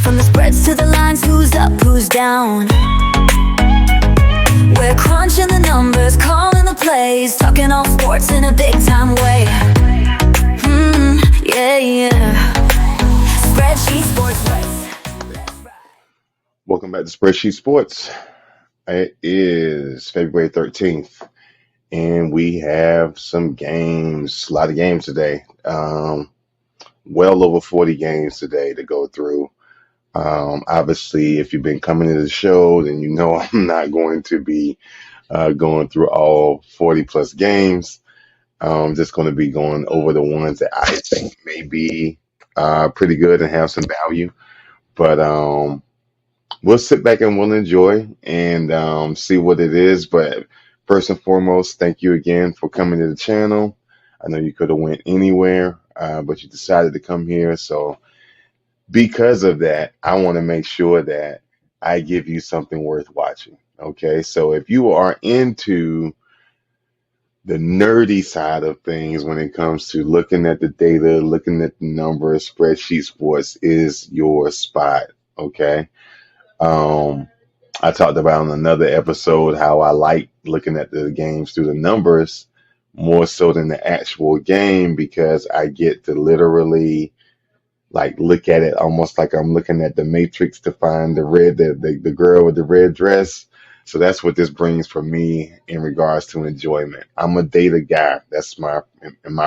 From the spreads to the lines, who's up, who's down. We're crunching the numbers, calling the plays, talking all sports in a big time way. Yeah, yeah. Spreadsheet Sports. Let's ride. Welcome back to Spreadsheet Sports. It is February 13th, and we have some games, a lot of games today. Well over 40 games today to go through. Obviously, if you've been coming to the show, then you know I'm not going to be going through all 40 plus games. I'm just going to be going over the ones that I think may be pretty good and have some value. But we'll sit back and we'll enjoy and see what it is. But first and foremost, thank you again for coming to the channel. I know you could have went anywhere, but you decided to come here. So because of that, I want to make sure that I give you something worth watching. Okay, so if you are into the nerdy side of things when it comes to looking at the data, looking at the numbers, spreadsheet sports is your spot. Okay. I talked about in another episode how I like looking at the games through the numbers more so than the actual game because I get to literally like look at it almost like I'm looking at the Matrix to find the girl with the red dress. So that's what this brings for me in regards to enjoyment. I'm a data guy. That's my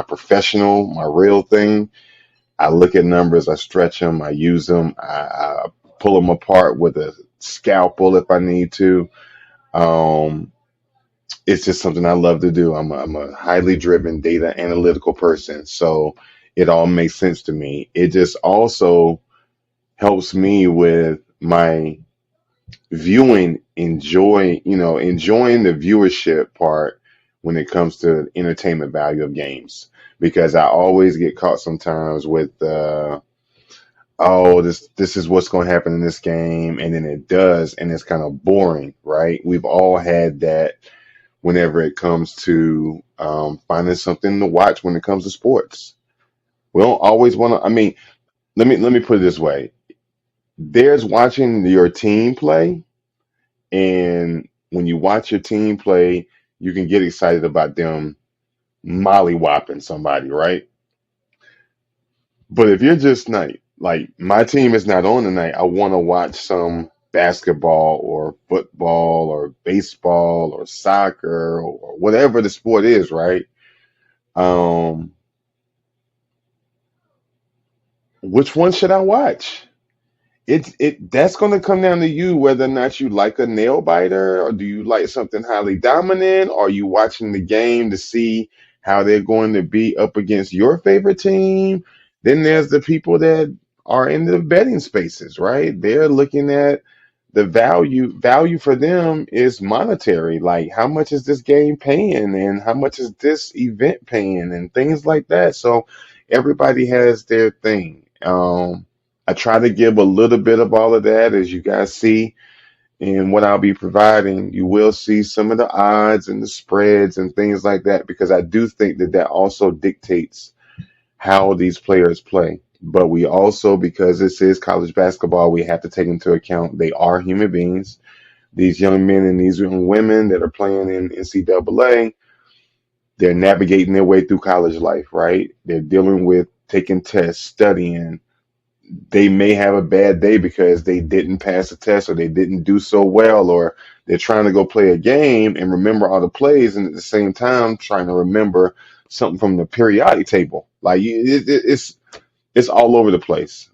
professional, my real thing. I look at numbers, I stretch them, I use them, I pull them apart with a scalpel if I need to. Um, it's just something I love to do. I'm a highly driven data analytical person. So it all makes sense to me. It just also helps me with my viewing, enjoying the viewership part when it comes to entertainment value of games. Because I always get caught sometimes with oh, this is what's going to happen in this game, and then it does, and it's kind of boring, right? We've all had that whenever it comes to finding something to watch when it comes to sports. We don't always want to. I mean, let me put it this way: there's watching your team play, and when you watch your team play, you can get excited about them mollywhopping somebody, right? But if you're just not like my team is not on tonight, I want to watch some basketball or football or baseball or soccer or whatever the sport is, right? Um, which one should I watch? It that's going to come down to you whether or not you like a nail biter or do you like something highly dominant or are you watching the game to see how they're going to be up against your favorite team. Then there's the people that are in the betting spaces, right? They're looking at the value for them is monetary, like how much is this game paying and how much is this event paying and things like that. So everybody has their thing. I try to give a little bit of all of that, as you guys see in what I'll be providing. You will see some of the odds and the spreads and things like that, because I do think that that also dictates how these players play. But we also, because this is college basketball, we have to take into account they are human beings. These young men and these young women that are playing in NCAA, they're navigating their way through college life, right? They're dealing with taking tests, studying, they may have a bad day because they didn't pass a test or they didn't do so well, or they're trying to go play a game and remember all the plays and at the same time trying to remember something from the periodic table. Like it's all over the place.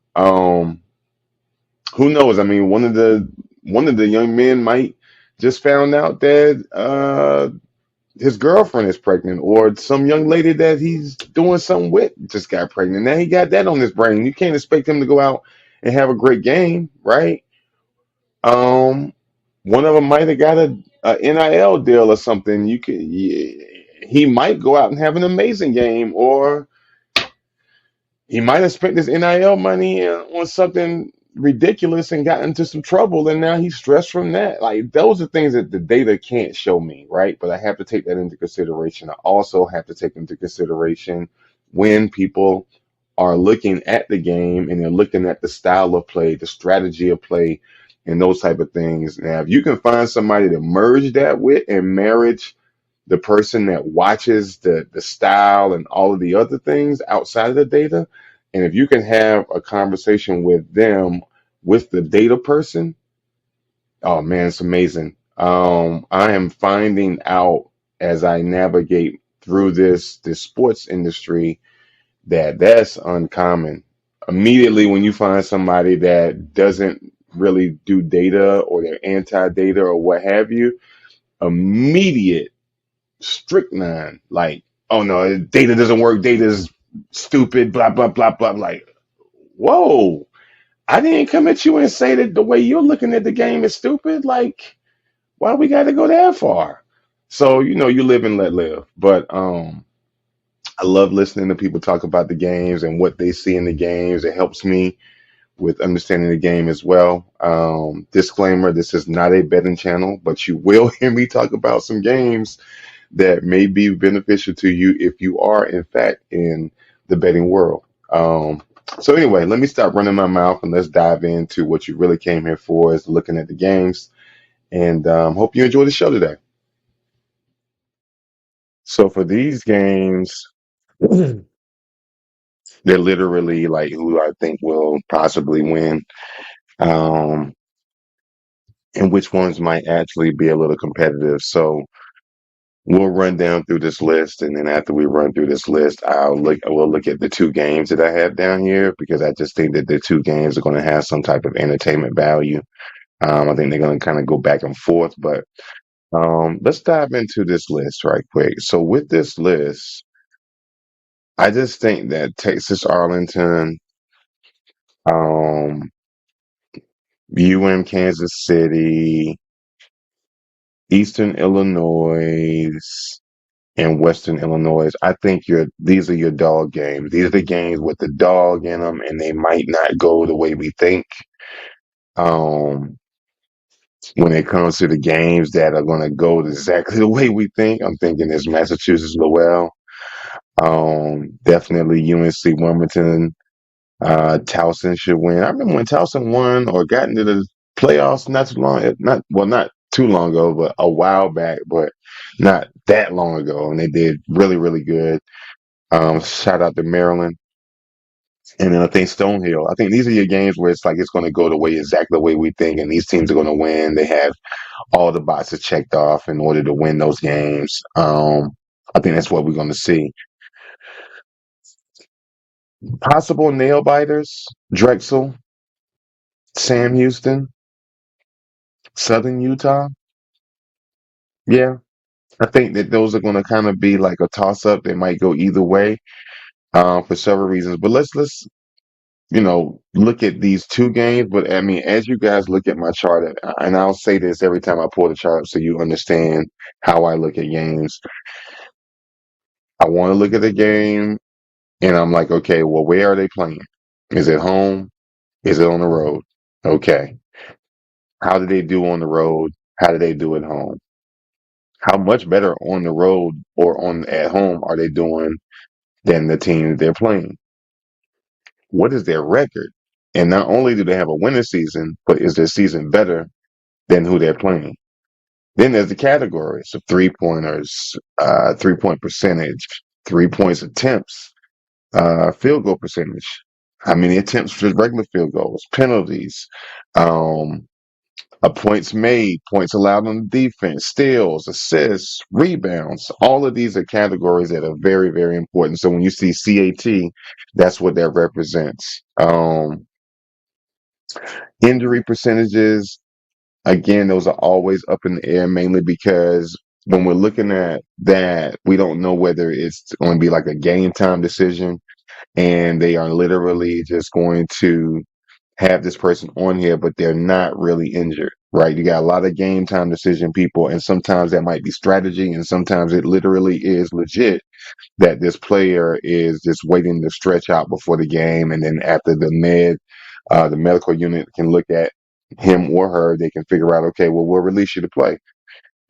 Who knows? I mean, one of the young men might just found out that his girlfriend is pregnant, or some young lady that he's doing something with just got pregnant. Now he got that on his brain. You can't expect him to go out and have a great game, right? Um, One of them might have got a NIL deal or something. He might go out and have an amazing game, or he might have spent his NIL money on something ridiculous and got into some trouble, and now he's stressed from that. Like, those are things that the data can't show me, right? But I have to take that into consideration. I also have to take into consideration when people are looking at the game and they're looking at the style of play, the strategy of play, and those type of things. Now, if you can find somebody to merge that with and marriage the person that watches the style and all of the other things outside of the data, and if you can have a conversation with them with the data person, oh man, it's amazing. I am finding out as I navigate through this sports industry that that's uncommon. Immediately when you find somebody that doesn't really do data or they're anti-data or what have you, immediate strychnine, like, oh no, data doesn't work, data is stupid, blah blah blah blah. I'm like, whoa, I didn't come at you and say that the way you're looking at the game is stupid. Like, why we got to go that far? So you live and let live. But I love listening to people talk about the games and what they see in the games. It helps me with understanding the game as well. Disclaimer: this is not a betting channel, but you will hear me talk about some games that may be beneficial to you if you are, in fact, in the betting world. So anyway, let me stop running my mouth and let's dive into what you really came here for, is looking at the games. And hope you enjoy the show today. So for these games, they're literally like who I think will possibly win, um, and which ones might actually be a little competitive. So we'll run down through this list, and then after we run through this list, we'll look at the two games that I have down here because I just think that the two games are going to have some type of entertainment value. I think they're going to kind of go back and forth, but let's dive into this list right quick. So with this list, I just think that Texas Arlington, um, Kansas City, Eastern Illinois, and Western Illinois. I think these are your dog games. These are the games with the dog in them, and they might not go the way we think. Um, when it comes to the games that are going to go exactly the way we think, I'm thinking it's Massachusetts Lowell. Definitely UNC Wilmington. Towson should win. I remember when Towson won or got into the playoffs not too long ago, but a while back, but not that long ago, and they did really really good. Shout out to Maryland. And then I think Stonehill. I think these are your games where it's like it's going to go the way exactly the way we think, and these teams are going to win. They have all the boxes checked off in order to win those games. I think that's what we're going to see. Possible nail biters: Drexel, Sam Houston, Southern Utah. Yeah, I think that those are going to kind of be like a toss up. They might go either way for several reasons. But let's look at these two games. But I mean, as you guys look at my chart, and I'll say this every time I pull the chart up so you understand how I look at games. I want to look at the game and I'm like, okay, well, where are they playing? Is it home? Is it on the road? Okay. How do they do on the road? How do they do at home? How much better on the road or on at home are they doing than the team that they're playing? What is their record? And not only do they have a winning season, but is their season better than who they're playing? Then there's the categories of 3-pointers, 3-point percentage, 3 points attempts, field goal percentage. How many attempts for regular field goals, penalties, um, points made, points allowed on defense, steals, assists, rebounds. All of these are categories that are very, very important. So when you see CAT, that's what that represents. Injury percentages, again, those are always up in the air, mainly because when we're looking at that, we don't know whether it's going to be like a game time decision and they are literally just going to have this person on here, but they're not really injured, right? You got a lot of game time decision people, and sometimes that might be strategy, and sometimes it literally is legit that this player is just waiting to stretch out before the game, and then after the medical unit can look at him or her, they can figure out, okay, well, we'll release you to play.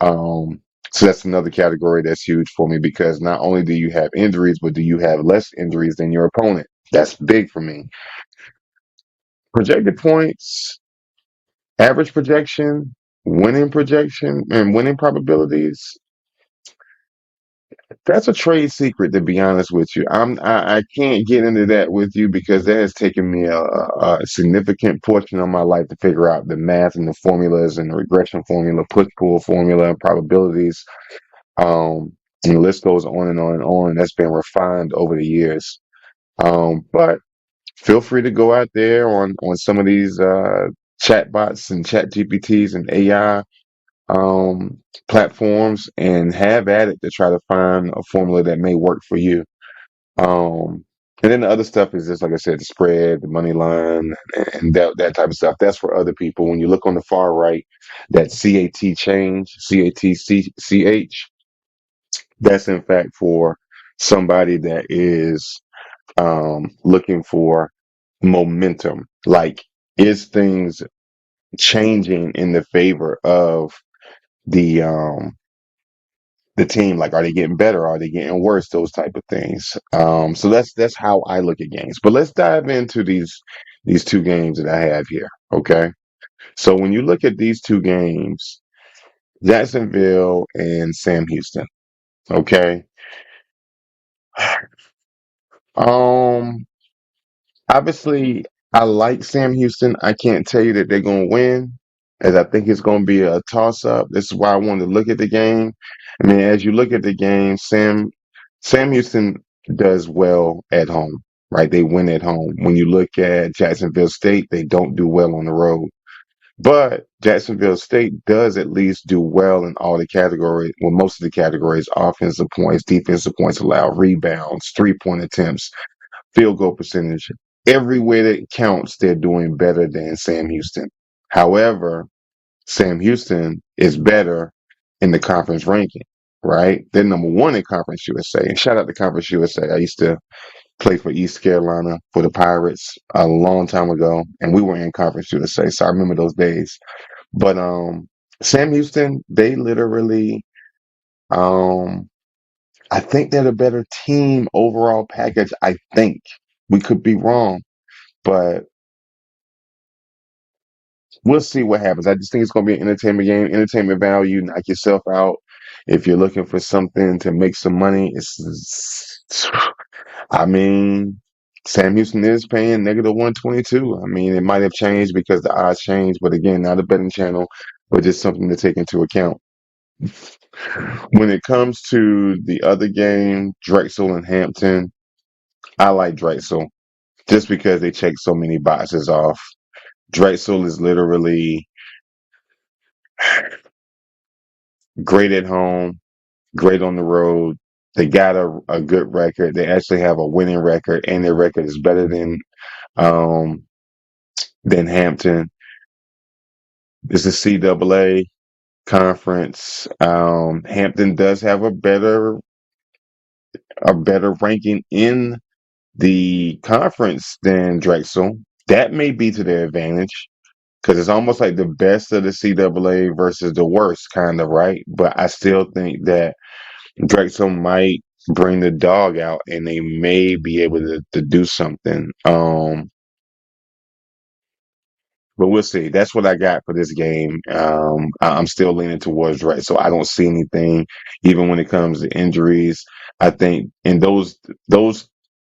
Um, so that's another category that's huge for me because not only do you have injuries, but do you have less injuries than your opponent? That's big for me. Projected points, average projection, and winning probabilities. That's a trade secret, to be honest with you. I can't get into that with you because that has taken me a significant portion of my life to figure out the math and the formulas and the regression formula, push pull formula, and probabilities. And the list goes on and on and on. That's been refined over the years. But feel free to go out there on some of these chatbots and chat GPTs and AI platforms and have at it to try to find a formula that may work for you. Um, and then the other stuff is just like I said, the spread, the money line, and that type of stuff. That's for other people. When you look on the far right, that CAT change, CATCH, that's in fact for somebody that is looking for momentum. Like, is things changing in the favor of the um the team? Like, are they getting better? Are they getting worse? Those type of things. So that's how I look at games. But let's dive into these two games that I have here. Okay. So when you look at these two games, Jacksonville and Sam Houston. Okay. Um. Obviously, I like Sam Houston. I can't tell you that they're going to win, as I think it's going to be a toss up. This is why I wanted to look at the game. I mean, as you look at the game, Sam Houston does well at home, right? They win at home. When you look at Jacksonville State, they don't do well on the road. But Jacksonville State does at least do well in all the categories, well, most of the categories: offensive points, defensive points allowed, rebounds, 3-point attempts, field goal percentage. Everywhere that counts, they're doing better than Sam Houston. However, Sam Houston is better in the conference ranking, right? They're number one in Conference USA. And shout out to Conference USA. I used to play for East Carolina for the Pirates a long time ago, and we were in Conference USA, so I remember those days. But Sam Houston, they literally, um, I think they're the better team overall package. I think we could be wrong, but we'll see what happens. I just think it's going to be an entertainment game, entertainment value. Knock yourself out. If you're looking for something to make some money, I mean, Sam Houston is paying negative 122. I mean, it might have changed because the odds changed, but again, not a betting channel, but just something to take into account. When it comes to the other game, Drexel and Hampton, I like Drexel just because they check so many boxes off. Drexel is literally great at home, great on the road. They got a good record. They actually have a winning record, and their record is better um, than Hampton. It's a CAA conference. Hampton does have a better ranking in the conference than Drexel. That may be to their advantage because it's almost like the best of the CAA versus the worst, kind of, right? But I still think that Drexel might bring the dog out and they may be able to do something. But we'll see. That's what I got for this game. I'm still leaning towards right. So I don't see anything, even when it comes to injuries. I think in those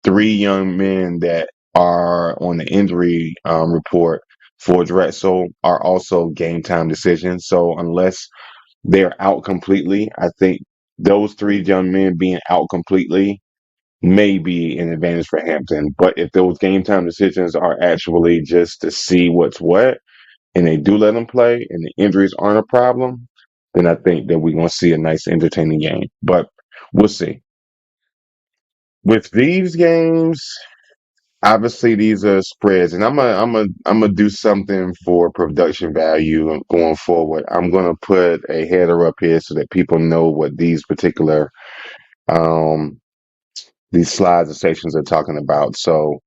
three young men that are on the injury report for Drexel are also game time decisions. So unless they're out completely, I think those three young men being out completely may be an advantage for Hampton. But if those game time decisions are actually just to see what's what, and they do let them play, and the injuries aren't a problem, then I think that we're going to see a nice, entertaining game. But we'll see. With these games, obviously these are spreads, and I'm gonna do something for production value going forward. I'm gonna put a header up here so that people know what um these slides and sections are talking about. So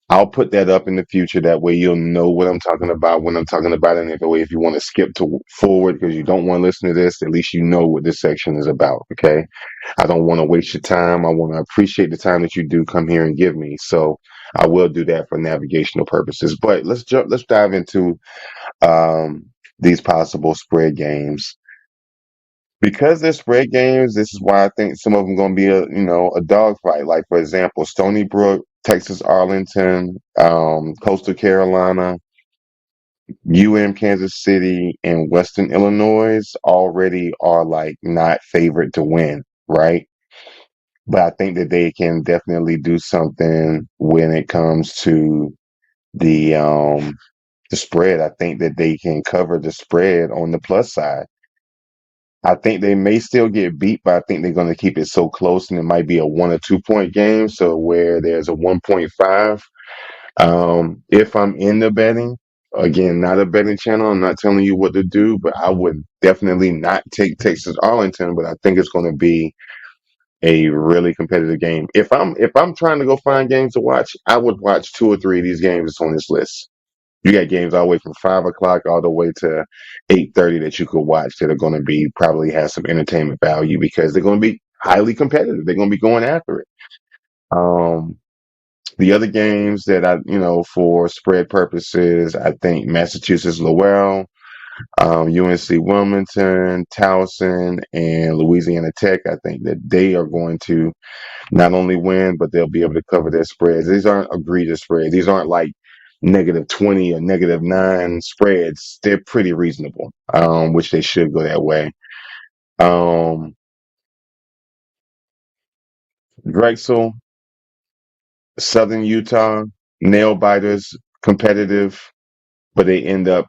I'll put that up in the future. That way you'll know what I'm talking about when I'm talking about it. And if you want to skip to forward because you don't want to listen to this, at least you know what this section is about. Okay. I don't want to waste your time. I want to appreciate the time that you do come here and give me. So I will do that for navigational purposes. But let's dive into um, these possible spread games. Because they're spread games, this is why I think some of them going to be a dogfight. Like for example, Stony Brook, Texas Arlington, Coastal Carolina, Kansas City, and Western Illinois already are like not favored to win, right? But I think that they can definitely do something when it comes to the spread. I think that they can cover the spread on the plus side. I think they may still get beat, but I think they're going to keep it so close, and it might be a 1 or 2 point game. So where there's a 1.5. If I'm into betting, again, not a betting channel, I'm not telling you what to do, but I would definitely not take Texas Arlington. But I think it's going to be a really competitive game. If I'm trying to go find games to watch, I would watch 2 or 3 of these games that's on this list. You got games all the way from 5 o'clock all the way to 8:30 that you could watch that are going to be probably have some entertainment value because they're going to be highly competitive. They're going to be going after it. Um, the other games that for spread purposes, I think Massachusetts Lowell, UNC Wilmington, Towson, and Louisiana Tech. I think that they are going to not only win, but they'll be able to cover their spreads. These aren't egregious spreads. These aren't like -20 or -9 spreads. They're pretty reasonable, which they should go that way. Um, Drexel, Southern Utah, nail biters, competitive, but they end up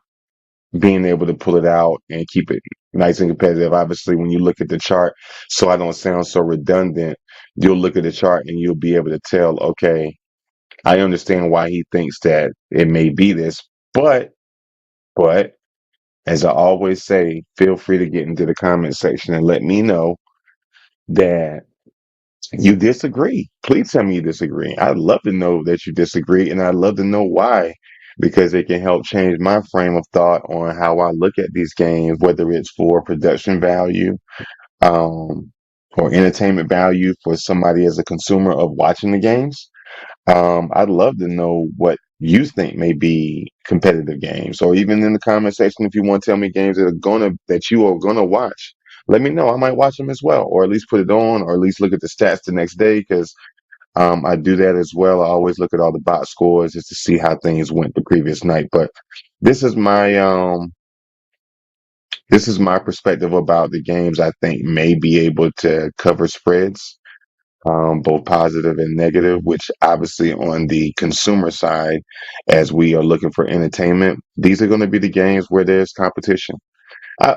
being able to pull it out and keep it nice and competitive. Obviously, when you look at the chart, so I don't sound so redundant, you'll look at the chart and you'll be able to tell, okay, I understand why he thinks that it may be this, but but as I always say, feel free to get into the comment section and let me know that you disagree. Please tell me you disagree. I'd love to know that you disagree, and I'd love to know why, because it can help change my frame of thought on how I look at these games, whether it's for production value, um, or entertainment value for somebody as a consumer of watching the games. I'd love to know what you think may be competitive games, or even in the comment section if you want to tell me games that you are gonna watch. Let me know. I might watch them as well, or at least put it on, or at least look at the stats the next day because I do that as well. I always look at all the box scores just to see how things went the previous night. But this is my um this is my perspective about the games I think may be able to cover spreads, both positive and negative, which obviously on the consumer side, as we are looking for entertainment, these are going to be the games where there's competition.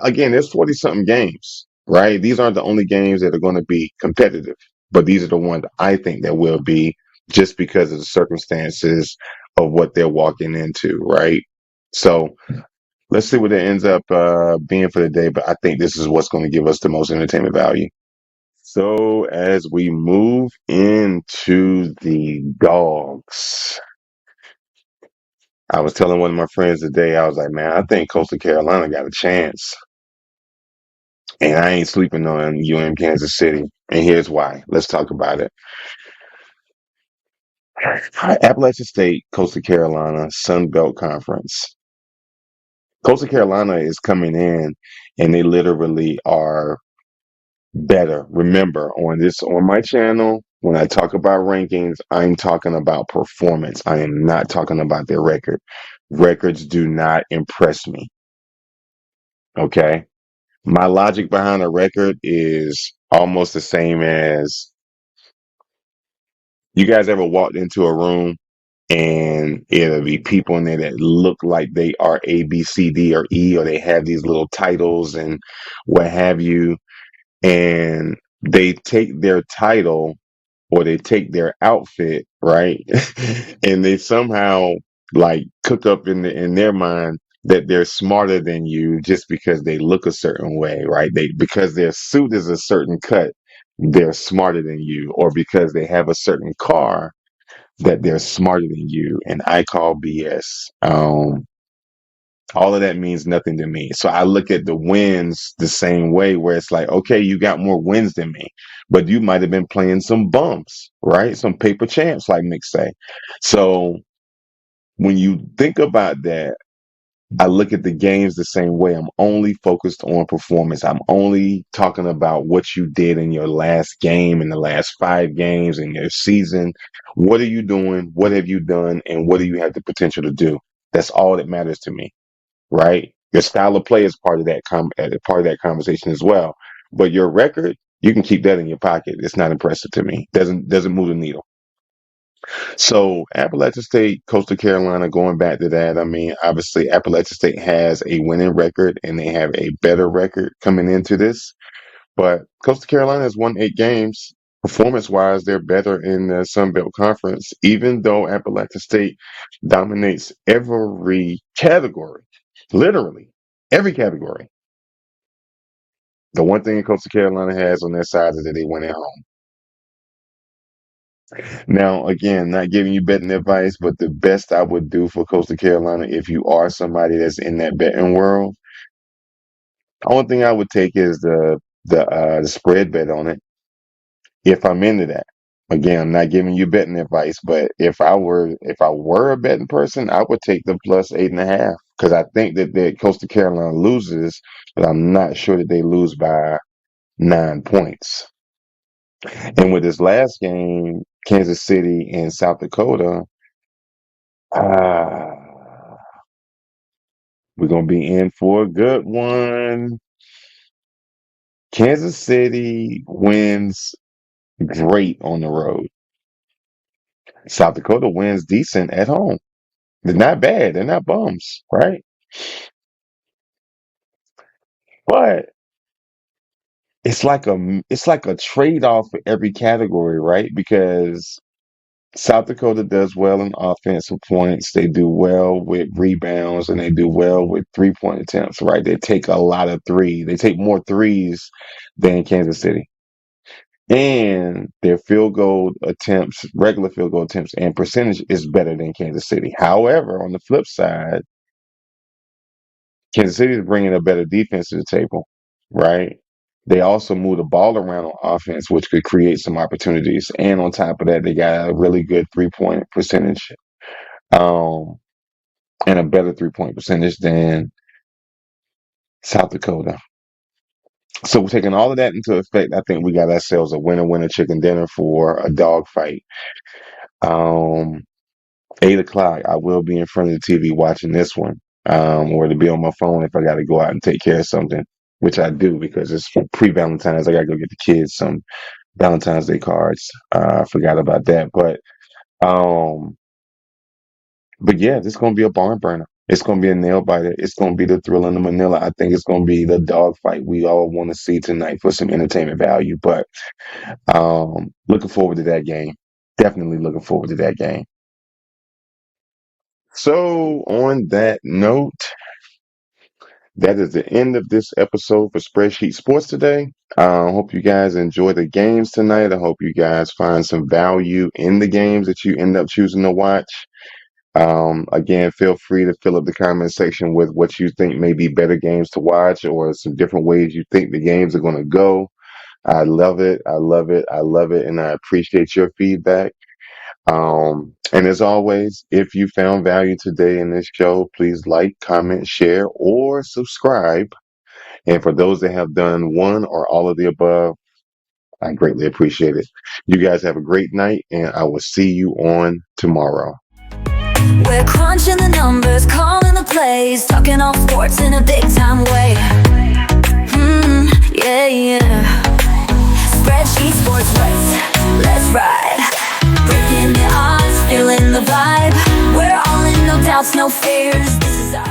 Again, there's 40 something games, right? These aren't the only games that are going to be competitive, but these are the ones I think that will be just because of the circumstances of what they're walking into, right? So let's see what it ends up being for the day, but I think this is what's going to give us the most entertainment value. So as we move into the dogs, I was telling one of my friends today, I was like, man, I think Coastal Carolina got a chance. And I ain't sleeping on Kansas City. And here's why. Let's talk about it. Appalachian State, Coastal Carolina, Sun Belt Conference. Coastal Carolina is coming in and they literally are better. Remember, on my channel, when I talk about rankings, I'm talking about performance. I am not talking about their record. Records do not impress me. Okay. My logic behind a record is almost the same as you guys ever walked into a room and it'll be people in there that look like they are A, B, C, D, or E, or they have these little titles and what have you. And they take their title or they take their outfit, right? And they somehow like cook up in their mind that they're smarter than you just because they look a certain way, right? Because their suit is a certain cut, they're smarter than you, or because they have a certain car that they're smarter than you. And I call BS. All of that means nothing to me. So I look at the wins the same way, where it's like, okay, you got more wins than me, but you might have been playing some bumps, right? Some paper champs, like Nick say. So when you think about that, I look at the games the same way. I'm only focused on performance. I'm only talking about what you did in your last game, in the last 5 games in your season. What are you doing? What have you done? And what do you have the potential to do? That's all that matters to me, right? Your style of play is part of that part of that conversation as well. But your record, you can keep that in your pocket. It's not impressive to me. Doesn't move the needle. So Appalachian State, Coastal Carolina, going back to that, I mean, obviously Appalachian State has a winning record and they have a better record coming into this. But Coastal Carolina has won 8 games. Performance-wise, they're better in the Sun Belt Conference, even though Appalachian State dominates every category, literally every category. The one thing Coastal Carolina has on their side is that they win at home. Now, again, not giving you betting advice, but the best I would do for Coastal Carolina, if you are somebody that's in that betting world, the only thing I would take is the spread bet on it. If I'm into that, again, I'm not giving you betting advice, but if I were a betting person, I would take the plus 8.5 because I think that Coastal Carolina loses, but I'm not sure that they lose by 9 points. And with this last game, Kansas City and South Dakota, ah, we're gonna be in for a good one. Kansas City wins great on the road. South Dakota wins decent at home. They're not bad. They're not bums, right? But it's like a trade-off for every category, right? Because South Dakota does well in offensive points. They do well with rebounds and they do well with 3-point attempts, right? They take a lot of threes. They take more threes than Kansas City. And their field goal attempts, regular field goal attempts, and percentage is better than Kansas City. However, on the flip side, Kansas City is bringing a better defense to the table, right? They also move the ball around on offense, which could create some opportunities. And on top of that, they got a really good 3-point percentage, um, and a better 3-point percentage than South Dakota. So we're taking all of that into effect. I think we got ourselves a winner chicken dinner for a dog fight. Um, 8 o'clock, I will be in front of the TV watching this one, or to be on my phone if I got to go out and take care of something, which I do because it's pre-Valentine's. I got to go get the kids some Valentine's Day cards. I forgot about that, um, but yeah, this is gonna be a barn burner. It's gonna be a nail biter. It's gonna be the thrill in the Manila. I think it's gonna be the dog fight we all want to see tonight for some entertainment value. But looking forward to that game. Definitely looking forward to that game. So, on that note, that is the end of this episode for Spreadsheet Sports today. I hope you guys enjoy the games tonight. I hope you guys find some value in the games that you end up choosing to watch. Again, feel free to fill up the comment section with what you think may be better games to watch or some different ways you think the games are going to go. I love it. I love it. I love it. And I appreciate your feedback. And as always, if you found value today in this show, please like, comment, share, or subscribe. And for those that have done one or all of the above, I greatly appreciate it. You guys have a great night, and I will see you on tomorrow. We're crunching the numbers, calling the plays, talking all sports in a big time way. Yeah, yeah. Spreadsheet sports, let's ride. Breaking the odds, feeling the vibe. We're all in, no doubts, no fears. This is our